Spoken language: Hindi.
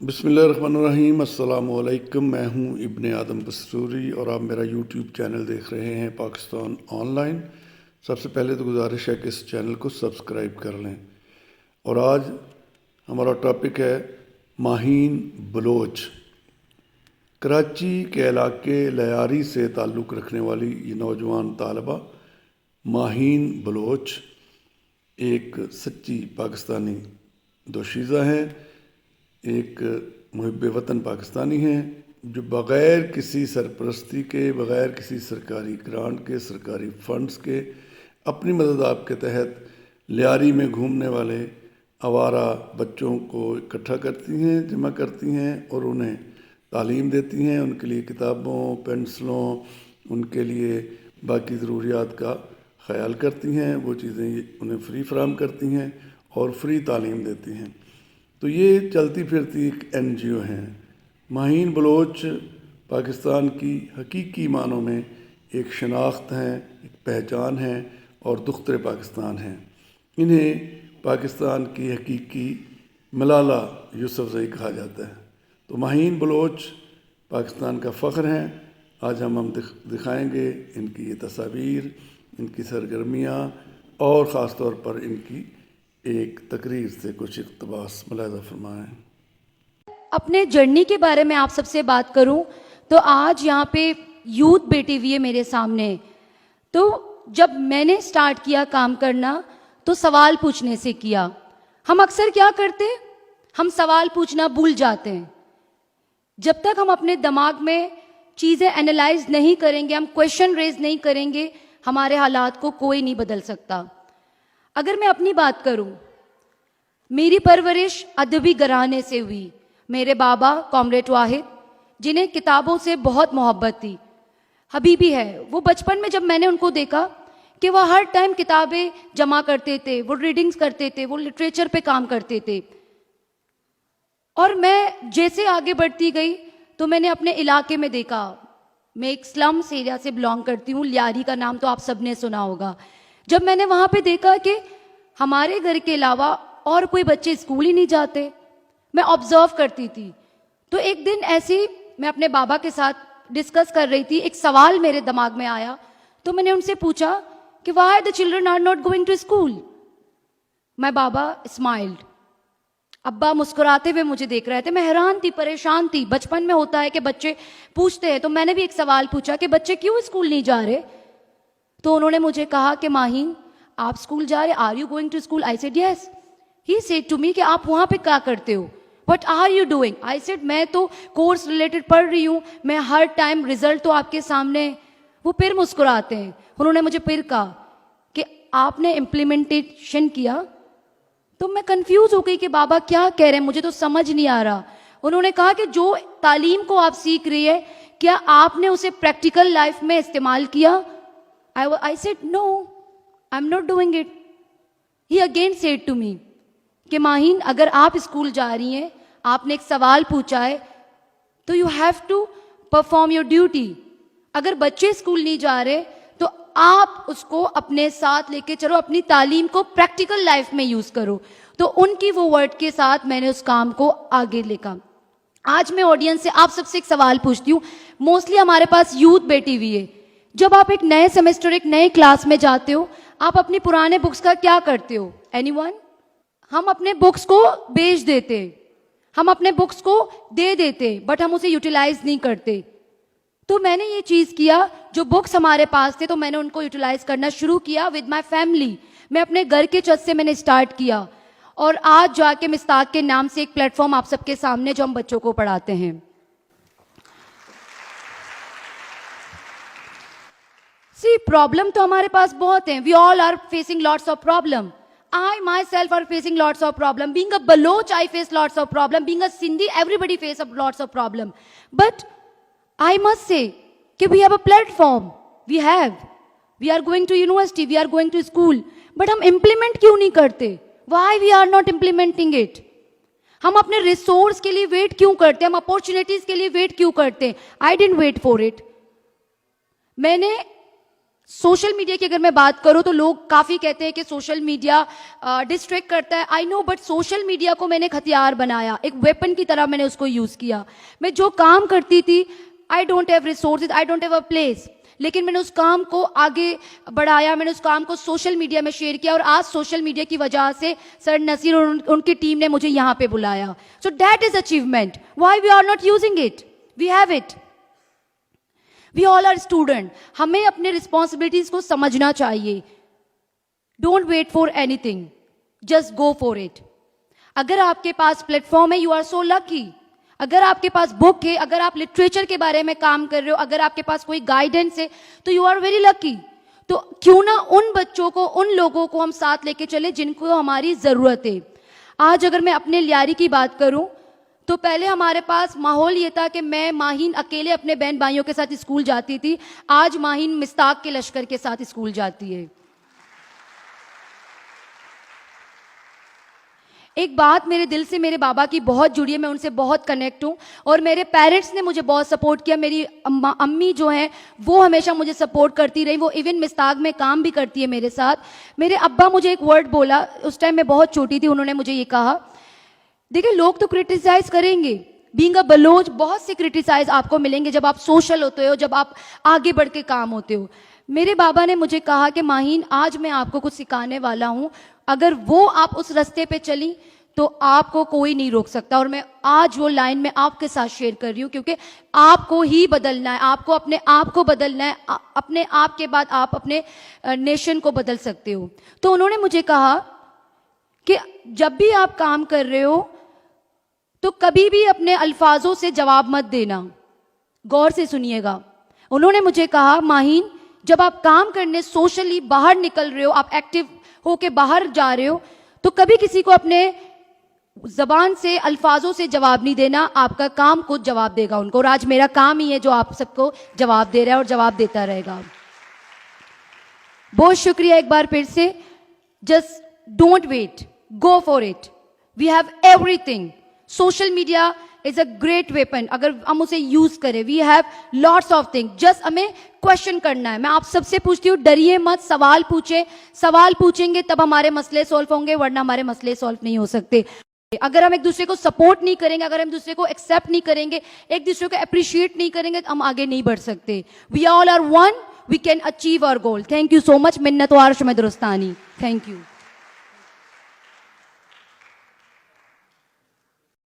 बिस्मिल्लाहिर्रहमानिर्रहीम। अस्सलामुअलैकुम। मैं हूं इब्ने आदम बस्तूरी और आप मेरा यूट्यूब चैनल देख रहे हैं पाकिस्तान ऑनलाइन। सबसे पहले तो गुजारिश है कि इस चैनल को सब्सक्राइब कर लें। और आज हमारा टॉपिक है माहीन बलोच। कराची के इलाके लयारी से ताल्लुक़ रखने वाली ये नौजवान तालबा माहीन बलोच एक सच्ची पाकिस्तानी दोशीज़ा हैं, एक मुहिब वतन पाकिस्तानी हैं जो बग़ैर किसी सरपरस्ती के, बग़ैर किसी सरकारी ग्रांट के, सरकारी फ़ंड्स के, अपनी मदद आपके तहत लियारी में घूमने वाले आवारा बच्चों को इकट्ठा करती हैं, जमा करती हैं और उन्हें तालीम देती हैं। उनके लिए किताबों, पेंसिलों, उनके लिए बाकी ज़रूरियात का ख़याल करती हैं। वो चीज़ें उन्हें फ्री फराहम करती हैं और फ्री तालीम देती हैं। तो ये चलती फिरती एक NGO हैं। माहीन बलोच पाकिस्तान की हकीकी मानों में एक शनाख्त हैं, एक पहचान है और दुख्तर पाकिस्तान हैं। इन्हें पाकिस्तान की हकीकी मलाला यूसुफज़ई कहा जाता है। तो माहीन बलोच पाकिस्तान का फ़ख्र हैं। आज हम दिखाएंगे इनकी ये तस्वीर, इनकी सरगर्मियाँ और ख़ास तौर पर इनकी एक तकरीर से कुछ इक़्तिबास मुलाहिज़ा फरमाएँ। अपने जर्नी के बारे में आप सबसे बात करूं तो आज यहाँ पे यूथ बैठी हुई है मेरे सामने। तो जब मैंने स्टार्ट किया काम करना तो सवाल पूछने से किया। हम अक्सर क्या करते हैं, हम सवाल पूछना भूल जाते हैं। जब तक हम अपने दिमाग में चीज़ें एनालाइज नहीं करेंगे, हम क्वेश्चन रेज नहीं करेंगे, हमारे हालात को कोई नहीं बदल सकता। अगर मैं अपनी बात करूं, मेरी परवरिश अदबी घराने से हुई। मेरे बाबा कॉमरेड वाहिद, जिन्हें किताबों से बहुत मोहब्बत थी, हबीबी है वो। बचपन में जब मैंने उनको देखा कि वह हर टाइम किताबें जमा करते थे, वो रीडिंग्स करते थे, वो लिटरेचर पे काम करते थे। और मैं जैसे आगे बढ़ती गई तो मैंने अपने इलाके में देखा। मैं एक स्लम्स एरिया से बिलोंग करती हूँ, लियारी का नाम तो आप सबने सुना होगा। जब मैंने वहाँ पे देखा कि हमारे घर के अलावा और कोई बच्चे स्कूल ही नहीं जाते, मैं ऑब्जर्व करती थी। तो एक दिन ऐसे ही मैं अपने बाबा के साथ डिस्कस कर रही थी, एक सवाल मेरे दिमाग में आया। तो मैंने उनसे पूछा कि why the children are not going to school. My बाबा स्माइल्ड। अब्बा मुस्कुराते हुए मुझे देख रहे थे। मैं हैरान थी, परेशान थी। बचपन में होता है कि बच्चे पूछते हैं, तो मैंने भी एक सवाल पूछा कि बच्चे क्यों स्कूल नहीं जा रहे। तो उन्होंने मुझे कहा कि माहीन, आप स्कूल जा रहे, are you going to school? I said yes. He said to me कि आप वहां पे क्या करते हो, what are you doing? I said मैं तो कोर्स रिलेटेड पढ़ रही हूँ, मैं हर टाइम रिजल्ट तो आपके सामने। वो फिर मुस्कुराते हैं। उन्होंने मुझे फिर कहा कि आपने इम्प्लीमेंटेशन किया। तो मैं कंफ्यूज हो गई कि बाबा क्या कह रहे हैं, मुझे तो समझ नहीं आ रहा। उन्होंने कहा कि जो तालीम को आप सीख रही है, क्या आपने उसे प्रैक्टिकल लाइफ में इस्तेमाल किया? I said no, I'm not doing it. He again said to me कि माहीन, अगर आप स्कूल जा रही हैं, आपने एक सवाल पूछा है, तो you have to perform your duty. अगर बच्चे स्कूल नहीं जा रहे तो आप उसको अपने साथ लेके चलो, अपनी तालीम को प्रैक्टिकल लाइफ में यूज करो। तो उनकी वो वर्ड के साथ मैंने उस काम को आगे लेकर। आज मैं ऑडियंस से, आप सबसे एक सवाल पूछती हूँ। मोस्टली हमारे पास यूथ बैठी हुई है। जब आप एक नए सेमेस्टर, एक नए क्लास में जाते हो, आप अपनी पुराने बुक्स का क्या करते हो? एनीवन? हम अपने बुक्स को बेच देते, हम अपने बुक्स को दे देते, बट हम उसे यूटिलाइज नहीं करते। तो मैंने ये चीज किया, जो बुक्स हमारे पास थे तो मैंने उनको यूटिलाइज करना शुरू किया विद माय फैमिली। मैं अपने घर के छत से मैंने स्टार्ट किया और आज जाके मिस्ताक के नाम से एक प्लेटफॉर्म आप सबके सामने, जो हम बच्चों को पढ़ाते हैं। सी, प्रॉब्लम तो हमारे पास बहुत हैं। We all are facing lots of problem. I myself are facing lots of problem. Being a Baloch, I face lots of problem. Being a Sindhi, everybody faces lots of problem. But I must say कि we have a platform. We are going to university, we are going to school. But हम implement क्यों नहीं करते? Why we are not implementing it? हम अपने रिसोर्स के लिए वेट क्यों करते हैं? हम अपॉर्चुनिटीज के लिए वेट क्यों करते हैं? I didn't wait for it. मैंने सोशल मीडिया की अगर मैं बात करूं तो लोग काफ़ी कहते हैं कि सोशल मीडिया डिस्ट्रैक्ट करता है। I know, but social media को मैंने एक हथियार बनाया, एक वेपन की तरह मैंने उसको यूज़ किया। मैं जो काम करती थी, I don't have resources, I don't have a place, लेकिन मैंने उस काम को आगे बढ़ाया, मैंने उस काम को सोशल मीडिया में शेयर किया और आज सोशल मीडिया की वजह से सर नसीर और उनकी टीम ने मुझे यहाँ पे बुलाया। So that is achievement. Why we are not using it? We have it. We all are student. हमें अपने रिस्पॉन्सिबिलिटीज को समझना चाहिए। Don't wait for anything, just go for it. अगर आपके पास प्लेटफॉर्म है, यू आर सो लकी। अगर आपके पास बुक है, अगर आप लिटरेचर के बारे में काम कर रहे हो, अगर आपके पास कोई गाइडेंस है, तो यू आर वेरी लकी। तो क्यों ना उन बच्चों को, उन लोगों को हम साथ लेके चले जिनको हमारी जरूरत है। आज अगर मैं अपने लियारी की बात करूं तो पहले हमारे पास माहौल ये था कि मैं माहीन अकेले अपने बहन भाइयों के साथ स्कूल जाती थी। आज माहीन मिस्ताक के लश्कर के साथ स्कूल जाती है। एक बात मेरे दिल से मेरे बाबा की बहुत जुड़ी है, मैं उनसे बहुत कनेक्ट हूँ और मेरे पेरेंट्स ने मुझे बहुत सपोर्ट किया। मेरी अम्मी जो हैं वो हमेशा मुझे सपोर्ट करती रही, वो इवन मिस्ताक में काम भी करती है मेरे साथ। मेरे अब्बा मुझे एक वर्ड बोला, उस टाइम मैं बहुत छोटी थी, उन्होंने मुझे ये कहा, देखिए लोग तो क्रिटिसाइज करेंगे, बीइंग अ बलोच बहुत से क्रिटिसाइज आपको मिलेंगे जब आप सोशल होते हो, जब आप आगे बढ़ के काम होते हो। मेरे बाबा ने मुझे कहा कि माहीन आज मैं आपको कुछ सिखाने वाला हूँ, अगर वो आप उस रास्ते पे चली तो आपको कोई नहीं रोक सकता। और मैं आज वो लाइन में आपके साथ शेयर कर रही हूँ क्योंकि आपको ही बदलना है, आपको अपने आप को बदलना है, अपने आप के बाद आप अपने नेशन को बदल सकते हो। तो उन्होंने मुझे कहा कि जब भी आप काम कर रहे हो तो कभी भी अपने अल्फाजों से जवाब मत देना, गौर से सुनिएगा। उन्होंने मुझे कहा, माहीन जब आप काम करने सोशली बाहर निकल रहे हो, आप एक्टिव होके बाहर जा रहे हो, तो कभी किसी को अपने जबान से अल्फाजों से जवाब नहीं देना, आपका काम खुद जवाब देगा उनको। और आज मेरा काम ही है जो आप सबको जवाब दे रहा है और जवाब देता रहेगा। बहुत शुक्रिया एक बार फिर से। Just don't wait, go for it. We have everything. Social media is a great weapon अगर हम उसे यूज करें। We have lots of thing, just हमें क्वेश्चन करना है। मैं आप सबसे पूछती हूँ, डरिए मत, सवाल पूछे। सवाल पूछेंगे तब हमारे मसले सॉल्व होंगे, वरना हमारे मसले सॉल्व नहीं हो सकते। अगर हम एक दूसरे को सपोर्ट नहीं करेंगे, अगर हम दूसरे को एक्सेप्ट नहीं करेंगे, एक दूसरे को अप्रिशिएट नहीं करेंगे, तो हम आगे नहीं बढ़ सकते। We all are one, we can achieve our goal. Thank you so much. मिन्नत वार शुमद रुस्तानी। Thank you.